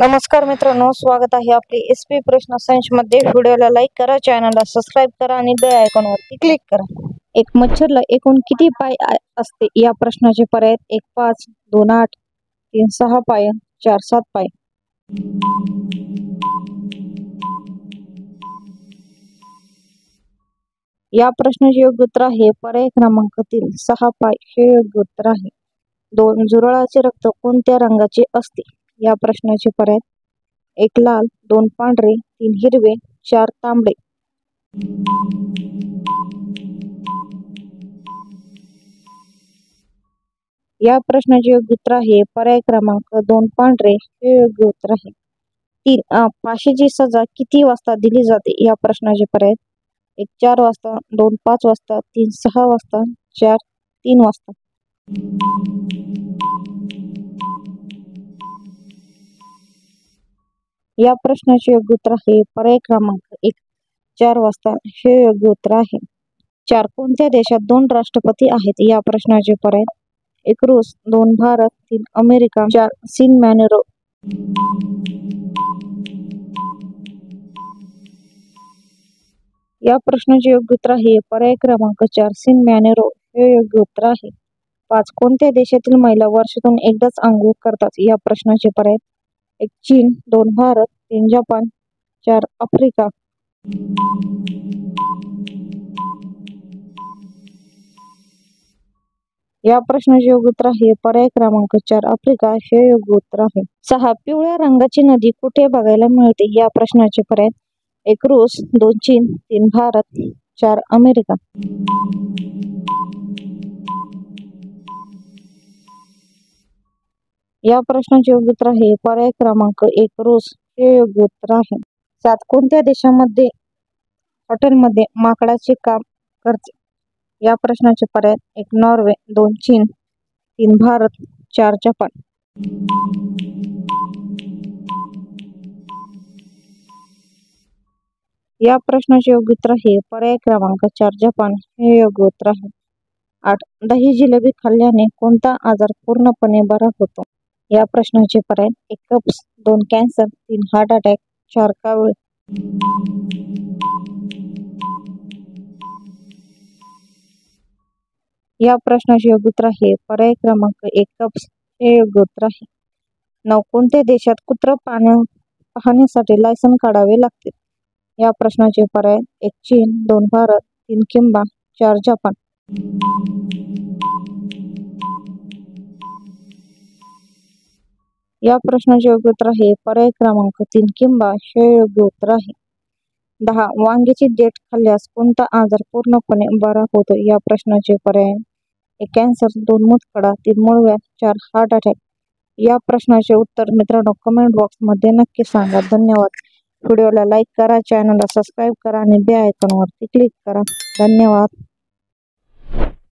नमस्कार मित्रांनो, स्वागत आहे आपले एसपी प्रश्न संच मध्ये। व्हिडिओला लाईक करा, चॅनलला सबस्क्राइब करा आणि बेल आयकॉन वरती क्लिक करा। एक मच्छरला एकूण किती पाय असते या प्रश्नाचे पर्याय: 1 5, 2 8, 3 6 पाय, 4 7 पाय। या प्रश्नाचे योग्य उत्तर आहे पर्याय क्रमांक 3 6 पाय हे योग्य उत्तर आहे। 2 झुरळाचे रक्त कोणत्या रंगाचे असते या प्रश्नाचे पर्याय: 1 लाल, 2 पांढरे, 3 हिरवे, 4 तांबडे। या प्रश्नाचे योग्य उत्तर आहे पर्याय क्रमांक 2 पांढरे हे योग्य उत्तर आहे। 3 फाशीची सजा किती वाजता दिली जाते या प्रश्नाचे पर्याय: 1 4 वाजता, 2 5 वाजता, 3 6 वाजता, 4 3 वाजता। या प्रश्नाचे योग्य उत्तर आहे पर्याय क्रमांक 1 4 वाजता हे योग्य उत्तर आहे। 4 कोणत्या देशात 2 राष्ट्रपती आहेत या प्रश्नाचे पर्याय: 1 रूस, 2 भारत, 3 अमेरिका, 4 सिन मॅनेरो। या प्रश्नाचे योग्य उत्तर आहे पर्याय क्रमांक 4 सिन मॅनेरो हे योग्य उत्तर आहे। 5 कोणत्या देशातील महिला वर्षातून एकदाच आंघोळ करतात या प्रश्नाचे पर्याय: 1 चीन, 2 भारत, 3 जपान, 4 आफ्रिका। या प्रश्नाचे योग्य उत्तर आहे पर्याय क्रमांक 4 आफ्रिका हे योग्य उत्तर आहे। 6 पिवळ्या रंगाची नदी कुठे बघायला मिळते या प्रश्नाचे पर्याय: 1 रूस, 2 चीन, 3 भारत, 4 अमेरिका। या प्रश्नाचे योग्य उत्तर आहे पर्याय क्रमांक 1 रूस हे योग्य उत्तर आहे। 7 कोणत्या देशामध्ये हॉटेलमध्ये माकडाचे काम करते या प्रश्नाचे पर्याय: 1 नॉर्वे, 2 चीन, 3 भारत, 4 जपान। या प्रश्नाचे योग्य उत्तर आहे पर्याय क्रमांक 4 जपान हे योग्य उत्तर आहे। 8 दही जिलेबी खाल्ल्याने कोणता आजार पूर्णपणे बरा होतो या प्रश्नाचे पर्याय: 1 कब्ज, 2 कॅन्सर, 3 हार्ट अटॅक, 4 कावीळ। या प्रश्नाचे योग्य उत्तर आहे पर्याय क्रमांक 1 कब्ज हे योग्य उत्तर आहे। 9 कोणत्या देशात कुत्रा पाहण्यासाठी लायसन काढावे लागते या प्रश्नाचे पर्याय: 1 चीन, 2 भारत, 3 किंबा 4 जपान। या प्रश्नाचे योग्य उत्तर आहे पर्याय क्रमांक 3 किंबा हे योग्य उत्तर आहे। 10 वांग्याची देठ खाल्ल्यास कोणता आजार पूर्णपणे बरा होतो या प्रश्नाचे पर्याय: 1 कॅन्सर, 2 मूतखडा, 3 मूळव्याध, 4 हार्ट अटॅक। या प्रश्नाचे उत्तर मित्रांनो कमेंट बॉक्स मध्ये नक्की सांगा। धन्यवाद। व्हिडिओला लाईक करा, चॅनलला सबस्क्राइब करा आणि बेल आयकॉन वरती क्लिक करा। धन्यवाद।